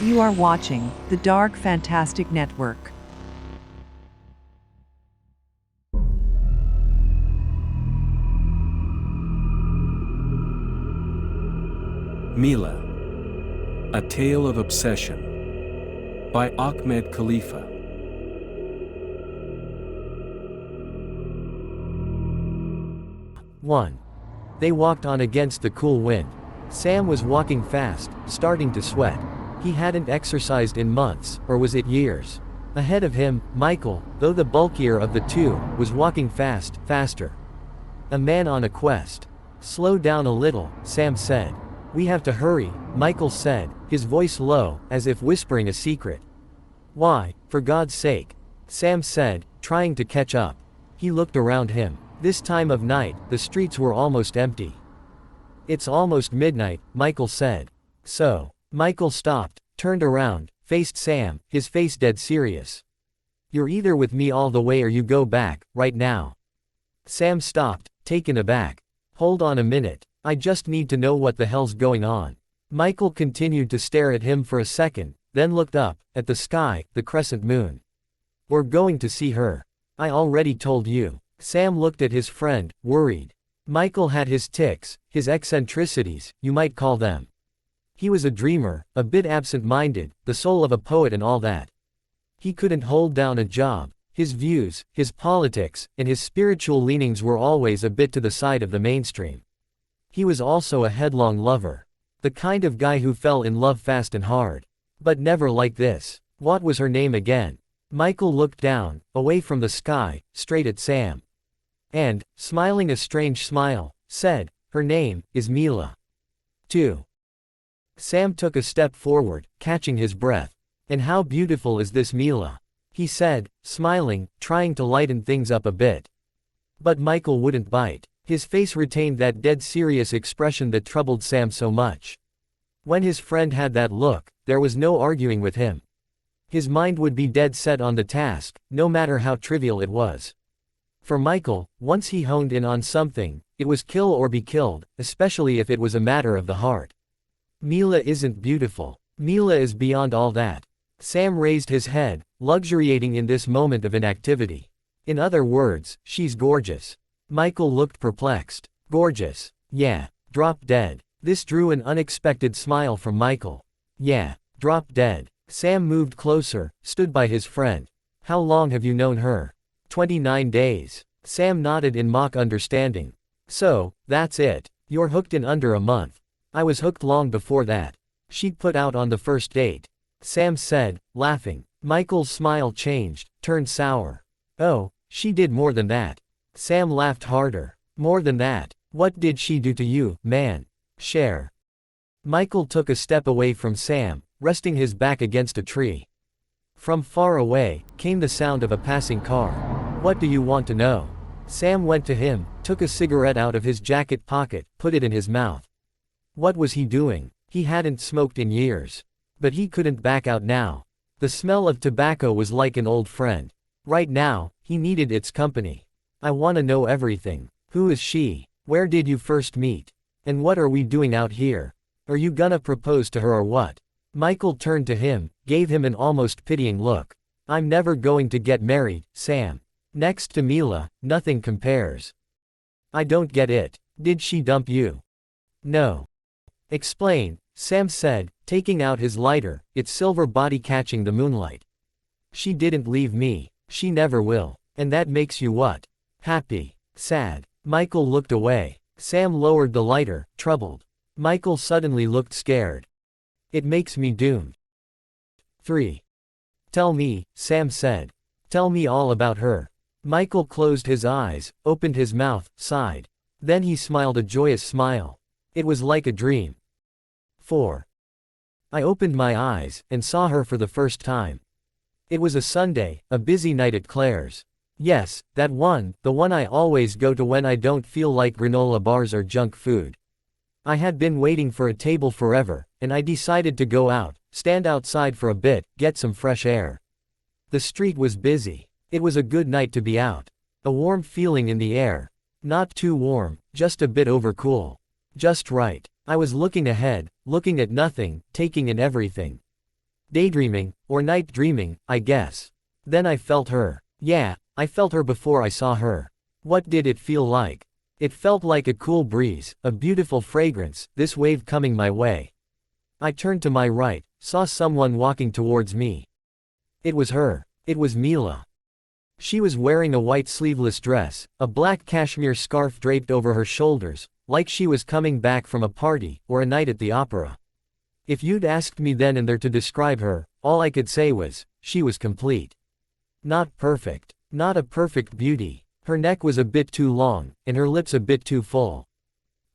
You are watching the Dark Fantastic Network. MILLA, A Tale of Obsession by Ahmed Khalifa. One. They walked on against the cool wind. Sam was walking fast, starting to sweat. He hadn't exercised in months, or was it years? Ahead of him, Michael, though the bulkier of the two, was walking faster. A man on a quest. Slow down a little, Sam said. We have to hurry, Michael said, his voice low, as if whispering a secret. Why, for God's sake? Sam said, trying to catch up. He looked around him. This time of night, the streets were almost empty. It's almost midnight, Michael said. So. Michael stopped, turned around, faced Sam, his face dead serious. You're either with me all the way or you go back, right now. Sam stopped, taken aback. Hold on a minute, I just need to know what the hell's going on. Michael continued to stare at him for a second, then looked up, at the sky, the crescent moon. We're going to see her. I already told you. Sam looked at his friend, worried. Michael had his tics, his eccentricities, you might call them. He was a dreamer, a bit absent-minded, the soul of a poet and all that. He couldn't hold down a job. His views, his politics, and his spiritual leanings were always a bit to the side of the mainstream. He was also a headlong lover. The kind of guy who fell in love fast and hard. But never like this. What was her name again? Michael looked down, away from the sky, straight at Sam. And, smiling a strange smile, said, her name is MILLA. 2. Sam took a step forward, catching his breath. And how beautiful is this MILLA? He said, smiling, trying to lighten things up a bit. But Michael wouldn't bite. His face retained that dead serious expression that troubled Sam so much. When his friend had that look, there was no arguing with him. His mind would be dead set on the task, no matter how trivial it was. For Michael, once he honed in on something, it was kill or be killed, especially if it was a matter of the heart. MILLA isn't beautiful. MILLA is beyond all that. Sam raised his head, luxuriating in this moment of inactivity. In other words, she's gorgeous. Michael looked perplexed. Gorgeous. Yeah. Drop dead. This drew an unexpected smile from Michael. Yeah. Drop dead. Sam moved closer, stood by his friend. How long have you known her? 29 days. Sam nodded in mock understanding. So, that's it. You're hooked in under a month. I was hooked long before that. She'd put out on the first date. Sam said, laughing. Michael's smile changed, turned sour. Oh, she did more than that. Sam laughed harder. More than that. What did she do to you, man? Share. Michael took a step away from Sam, resting his back against a tree. From far away, came the sound of a passing car. What do you want to know? Sam went to him, took a cigarette out of his jacket pocket, put it in his mouth. What was he doing? He hadn't smoked in years. But he couldn't back out now. The smell of tobacco was like an old friend. Right now, he needed its company. I want to know everything. Who is she? Where did you first meet? And what are we doing out here? Are you gonna propose to her or what? Michael turned to him, gave him an almost pitying look. I'm never going to get married, Sam. Next to MILLA, nothing compares. I don't get it. Did she dump you? No. Explain, Sam said, taking out his lighter, its silver body catching the moonlight. She didn't leave me. She never will. And that makes you what? Happy? Sad? Michael looked away. Sam lowered the lighter, troubled. Michael suddenly looked scared. It makes me doomed. 3. Tell me, Sam said. Tell me all about her. Michael closed his eyes, opened his mouth, sighed. Then he smiled a joyous smile. It was like a dream. 4. I opened my eyes, and saw her for the first time. It was a Sunday, a busy night at Claire's. Yes, that one, the one I always go to when I don't feel like granola bars or junk food. I had been waiting for a table forever, and I decided to go out, stand outside for a bit, get some fresh air. The street was busy. It was a good night to be out. A warm feeling in the air. Not too warm, just a bit overcool. Just right. I was looking ahead, looking at nothing, taking in everything. Daydreaming, or night dreaming, I guess. Then I felt her. Yeah, I felt her before I saw her. What did it feel like? It felt like a cool breeze, a beautiful fragrance, this wave coming my way. I turned to my right, saw someone walking towards me. It was her. It was MILLA. She was wearing a white sleeveless dress, a black cashmere scarf draped over her shoulders, like she was coming back from a party, or a night at the opera. If you'd asked me then and there to describe her, all I could say was, she was complete. Not perfect. Not a perfect beauty. Her neck was a bit too long, and her lips a bit too full.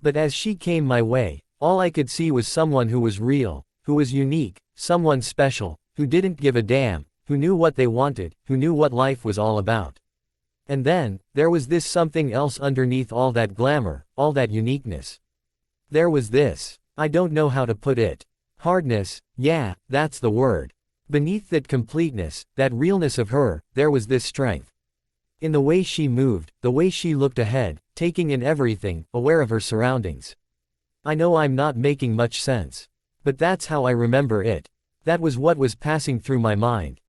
But as she came my way, all I could see was someone who was real, who was unique, someone special, who didn't give a damn, who knew what they wanted, who knew what life was all about. And then, there was this something else underneath all that glamour, all that uniqueness. There was this, I don't know how to put it. Hardness, yeah, that's the word. Beneath that completeness, that realness of her, there was this strength. In the way she moved, the way she looked ahead, taking in everything, aware of her surroundings. I know I'm not making much sense. But that's how I remember it. That was what was passing through my mind.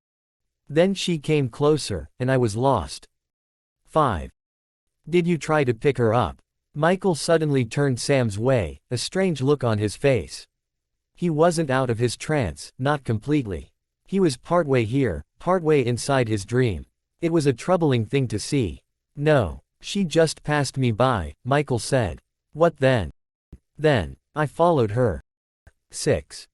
Then she came closer, and I was lost. 5. Did you try to pick her up? Michael suddenly turned Sam's way, a strange look on his face. He wasn't out of his trance, not completely. He was partway here, partway inside his dream. It was a troubling thing to see. No, she just passed me by, Michael said. What then? Then, I followed her. 6.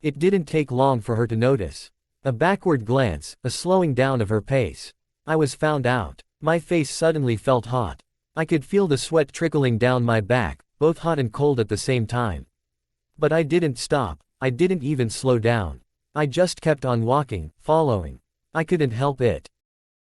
It didn't take long for her to notice. A backward glance, a slowing down of her pace. I was found out. My face suddenly felt hot. I could feel the sweat trickling down my back, both hot and cold at the same time. But I didn't stop, I didn't even slow down. I just kept on walking, following. I couldn't help it.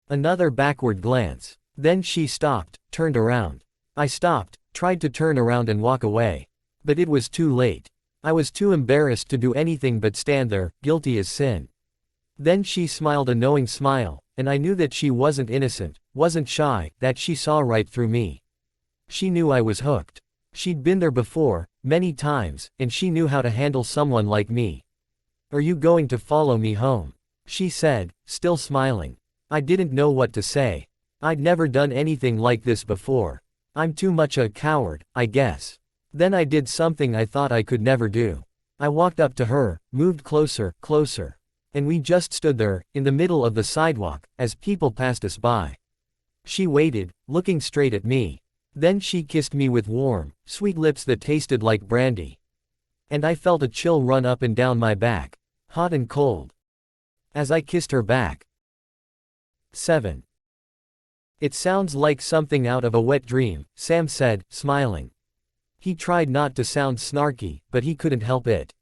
Another backward glance. Then she stopped, turned around. I stopped, tried to turn around and walk away. But it was too late. I was too embarrassed to do anything but stand there, guilty as sin. Then she smiled a knowing smile, and I knew that she wasn't innocent, wasn't shy, that she saw right through me. She knew I was hooked. She'd been there before, many times, and she knew how to handle someone like me. Are you going to follow me home? She said, still smiling. I didn't know what to say. I'd never done anything like this before. I'm too much a coward, I guess. Then I did something I thought I could never do. I walked up to her, moved closer, closer. And we just stood there, in the middle of the sidewalk, as people passed us by. She waited, looking straight at me. Then she kissed me with warm, sweet lips that tasted like brandy. And I felt a chill run up and down my back, hot and cold. As I kissed her back. 7. It sounds like something out of a wet dream, Sam said, smiling. He tried not to sound snarky, but he couldn't help it.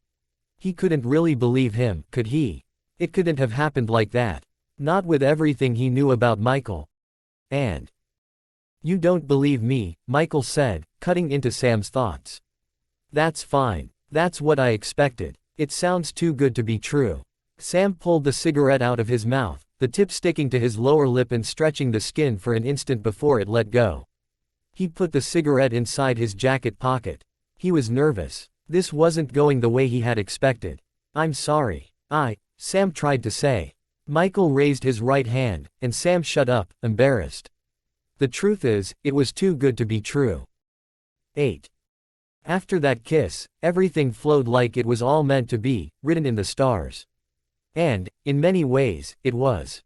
He couldn't really believe him, could he? It couldn't have happened like that. Not with everything he knew about Michael. And you don't believe me, Michael said, cutting into Sam's thoughts. That's fine. That's what I expected. It sounds too good to be true. Sam pulled the cigarette out of his mouth, the tip sticking to his lower lip and stretching the skin for an instant before it let go. He put the cigarette inside his jacket pocket. He was nervous. This wasn't going the way he had expected. I'm sorry. Sam tried to say. Michael raised his right hand, and Sam shut up, embarrassed. The truth is, it was too good to be true. 8. After that kiss, everything flowed like it was all meant to be, written in the stars. And, in many ways, it was.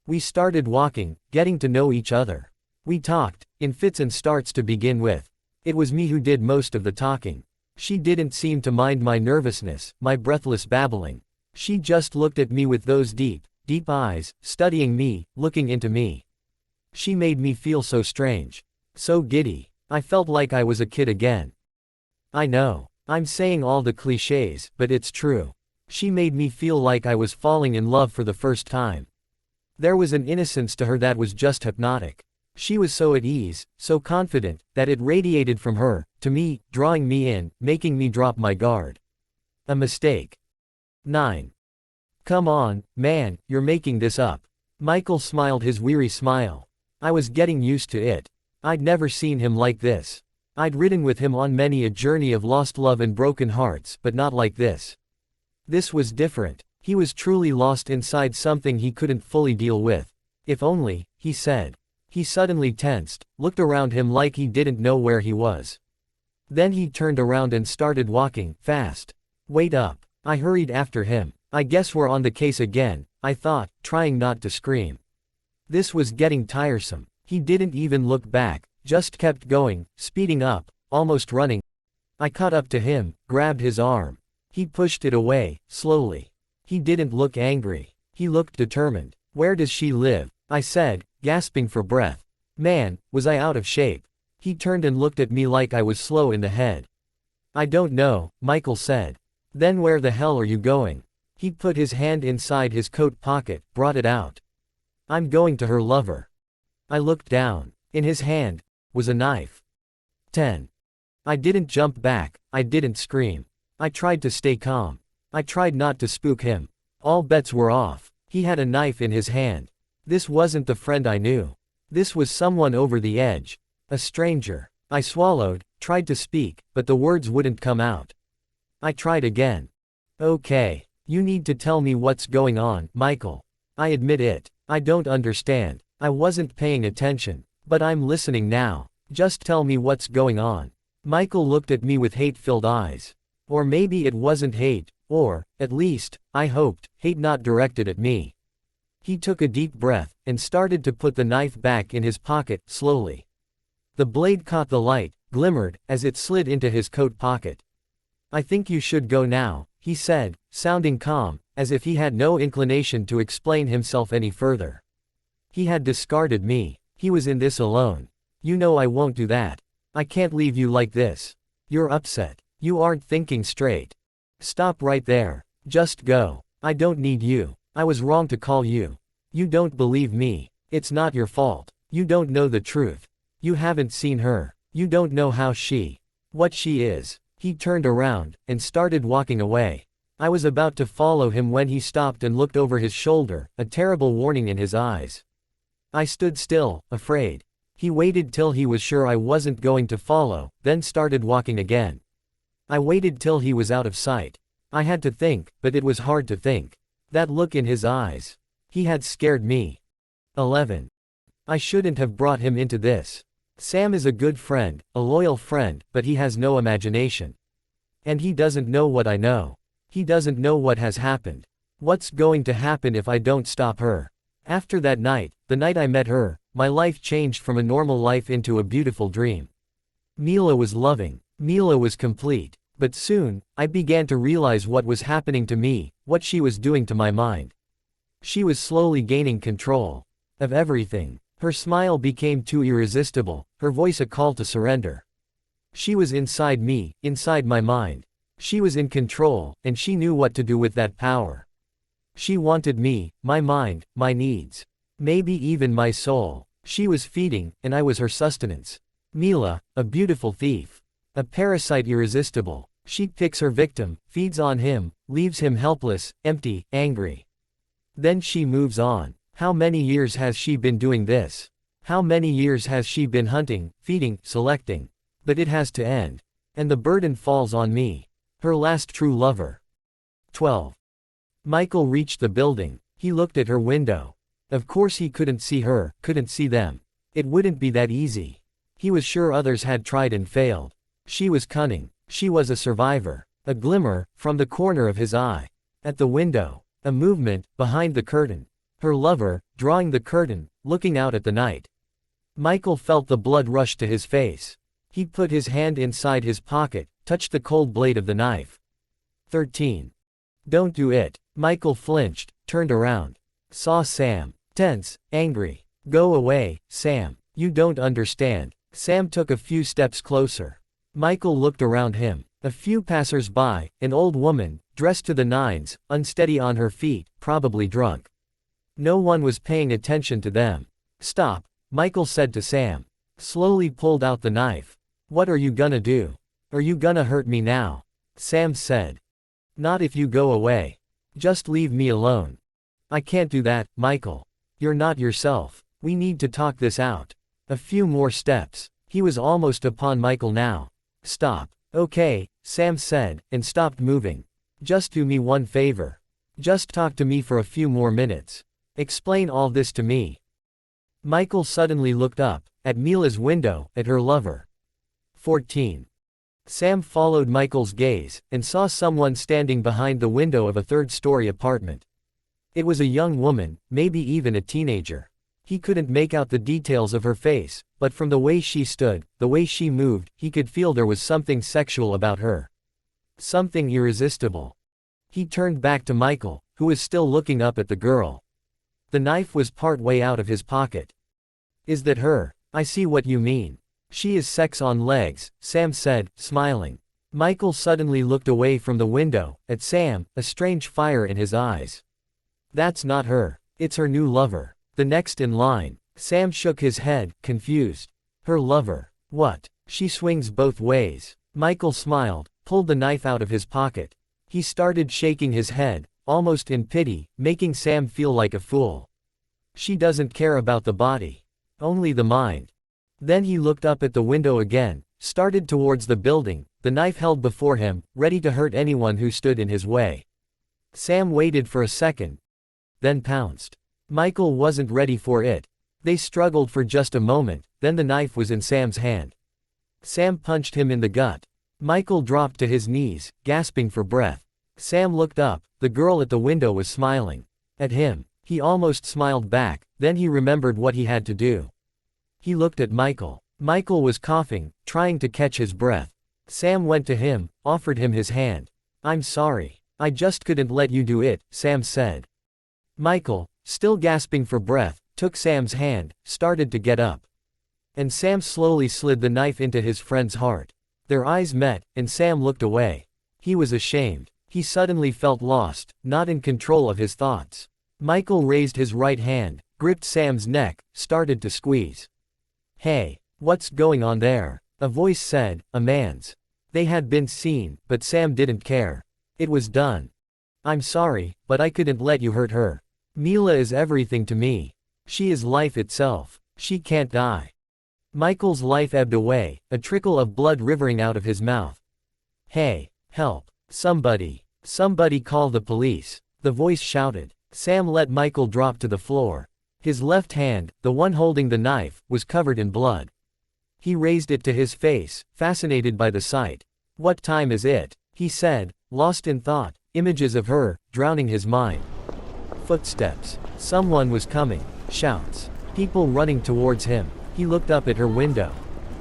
We started walking, getting to know each other. We talked, in fits and starts to begin with. It was me who did most of the talking. She didn't seem to mind my nervousness, my breathless babbling. She just looked at me with those deep, deep eyes, studying me, looking into me. She made me feel so strange. So giddy. I felt like I was a kid again. I know. I'm saying all the clichés, but it's true. She made me feel like I was falling in love for the first time. There was an innocence to her that was just hypnotic. She was so at ease, so confident, that it radiated from her, to me, drawing me in, making me drop my guard. A mistake. 9. Come on, man, you're making this up. Michael smiled his weary smile. I was getting used to it. I'd never seen him like this. I'd ridden with him on many a journey of lost love and broken hearts, but not like this. This was different. He was truly lost inside something he couldn't fully deal with. If only, he said. He suddenly tensed, looked around him like he didn't know where he was. Then he turned around and started walking, fast. Wait up. I hurried after him. I guess we're on the case again, I thought, trying not to scream. This was getting tiresome. He didn't even look back, just kept going, speeding up, almost running. I caught up to him, grabbed his arm. He pushed it away, slowly. He didn't look angry. He looked determined. Where does she live? I said, gasping for breath. Man, was I out of shape. He turned and looked at me like I was slow in the head. I don't know, Michael said. Then where the hell are you going? He put his hand inside his coat pocket, brought it out. I'm going to her lover. I looked down. In his hand was a knife. 10. I didn't jump back, I didn't scream. I tried to stay calm. I tried not to spook him. All bets were off. He had a knife in his hand. This wasn't the friend I knew. This was someone over the edge. A stranger. I swallowed, tried to speak, but the words wouldn't come out. I tried again. Okay. You need to tell me what's going on, Michael. I admit it. I don't understand. I wasn't paying attention. But I'm listening now. Just tell me what's going on. Michael looked at me with hate-filled eyes. Or maybe it wasn't hate, or, at least, I hoped, hate not directed at me. He took a deep breath, and started to put the knife back in his pocket, slowly. The blade caught the light, glimmered, as it slid into his coat pocket. I think you should go now, he said, sounding calm, as if he had no inclination to explain himself any further. He had discarded me. He was in this alone. You know I won't do that. I can't leave you like this. You're upset. You aren't thinking straight. Stop right there. Just go. I don't need you. I was wrong to call you. You don't believe me. It's not your fault. You don't know the truth. You haven't seen her. You don't know what she is. He turned around, and started walking away. I was about to follow him when he stopped and looked over his shoulder, a terrible warning in his eyes. I stood still, afraid. He waited till he was sure I wasn't going to follow, then started walking again. I waited till he was out of sight. I had to think, but it was hard to think. That look in his eyes. He had scared me. 11. I shouldn't have brought him into this. Sam is a good friend, a loyal friend, but he has no imagination. And he doesn't know what I know. He doesn't know what has happened. What's going to happen if I don't stop her? After that night, the night I met her, my life changed from a normal life into a beautiful dream. MILLA was loving. MILLA was complete. But soon, I began to realize what was happening to me, what she was doing to my mind. She was slowly gaining control of everything. Her smile became too irresistible, her voice a call to surrender. She was inside me, inside my mind. She was in control, and she knew what to do with that power. She wanted me, my mind, my needs. Maybe even my soul. She was feeding, and I was her sustenance. MILLA, a beautiful thief. A parasite irresistible. She picks her victim, feeds on him, leaves him helpless, empty, angry. Then she moves on. How many years has she been doing this? How many years has she been hunting, feeding, selecting? But it has to end. And the burden falls on me. Her last true lover. 12. Michael reached the building. He looked at her window. Of course he couldn't see her, couldn't see them. It wouldn't be that easy. He was sure others had tried and failed. She was cunning. She was a survivor. A glimmer, from the corner of his eye. At the window. A movement, behind the curtain. Her lover, drawing the curtain, looking out at the night. Michael felt the blood rush to his face. He put his hand inside his pocket, touched the cold blade of the knife. 13. Don't do it. Michael flinched, turned around. Saw Sam. Tense, angry. Go away, Sam. You don't understand. Sam took a few steps closer. Michael looked around him. A few passers-by, an old woman, dressed to the nines, unsteady on her feet, probably drunk. No one was paying attention to them. Stop, Michael said to Sam. Slowly pulled out the knife. What are you gonna do? Are you gonna hurt me now? Sam said. Not if you go away. Just leave me alone. I can't do that, Michael. You're not yourself. We need to talk this out. A few more steps. He was almost upon Michael now. Stop. Okay, Sam said, and stopped moving. Just do me one favor. Just talk to me for a few more minutes. Explain all this to me. Michael suddenly looked up, at MILLA's window, at her lover. 14. Sam followed Michael's gaze, and saw someone standing behind the window of a third-story apartment. It was a young woman, maybe even a teenager. He couldn't make out the details of her face, but from the way she stood, the way she moved, he could feel there was something sexual about her. Something irresistible. He turned back to Michael, who was still looking up at the girl. The knife was part way out of his pocket. Is that her? I see what you mean. She is sex on legs, Sam said, smiling. Michael suddenly looked away from the window, at Sam, a strange fire in his eyes. That's not her. It's her new lover. The next in line. Sam shook his head, confused. Her lover. What? She swings both ways. Michael smiled, pulled the knife out of his pocket. He started shaking his head, almost in pity, making Sam feel like a fool. She doesn't care about the body. Only the mind. Then he looked up at the window again, started towards the building, the knife held before him, ready to hurt anyone who stood in his way. Sam waited for a second, then pounced. Michael wasn't ready for it. They struggled for just a moment, then the knife was in Sam's hand. Sam punched him in the gut. Michael dropped to his knees, gasping for breath. Sam looked up, the girl at the window was smiling. At him. He almost smiled back, then he remembered what he had to do. He looked at Michael. Michael was coughing, trying to catch his breath. Sam went to him, offered him his hand. I'm sorry. I just couldn't let you do it, Sam said. Michael, still gasping for breath, took Sam's hand, started to get up. And Sam slowly slid the knife into his friend's heart. Their eyes met, and Sam looked away. He was ashamed. He suddenly felt lost, not in control of his thoughts. Michael raised his right hand, gripped Sam's neck, started to squeeze. Hey, what's going on there? A voice said, a man's. They had been seen, but Sam didn't care. It was done. I'm sorry, but I couldn't let you hurt her. MILLA is everything to me. She is life itself. She can't die. Michael's life ebbed away, a trickle of blood rivering out of his mouth. Hey, help. Somebody. Somebody call the police. The voice shouted. Sam let Michael drop to the floor. His left hand, the one holding the knife, was covered in blood. He raised it to his face, fascinated by the sight. What time is it? He said, lost in thought, images of her, drowning his mind. Footsteps. Someone was coming. Shouts. People running towards him. He looked up at her window.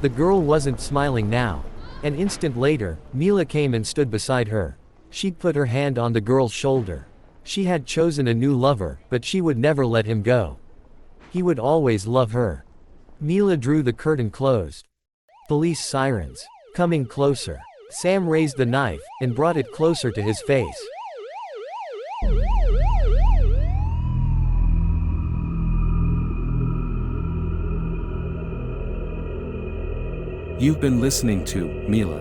The girl wasn't smiling now. An instant later, MILLA came and stood beside her. She put her hand on the girl's shoulder. She had chosen a new lover, but she would never let him go. He would always love her. MILLA drew the curtain closed. Police sirens. Coming closer. Sam raised the knife, and brought it closer to his face. You've been listening to MILLA,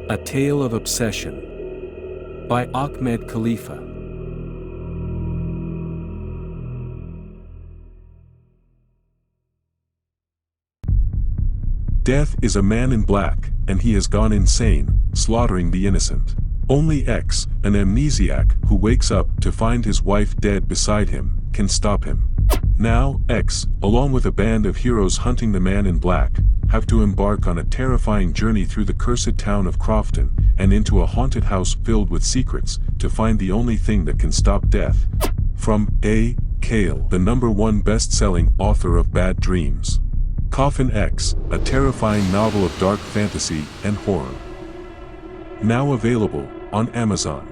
A Tale of Obsession by Ahmed Khalifa. Death is a man in black, and he has gone insane, slaughtering the innocent. Only X, an amnesiac who wakes up to find his wife dead beside him, can stop him. Now, X, along with a band of heroes hunting the man in black, have to embark on a terrifying journey through the cursed town of Crofton, and into a haunted house filled with secrets, to find the only thing that can stop death. From A. Kale, the #1 best-selling author of Bad Dreams. COFFIN X, a terrifying novel of dark fantasy and horror. Now available on Amazon.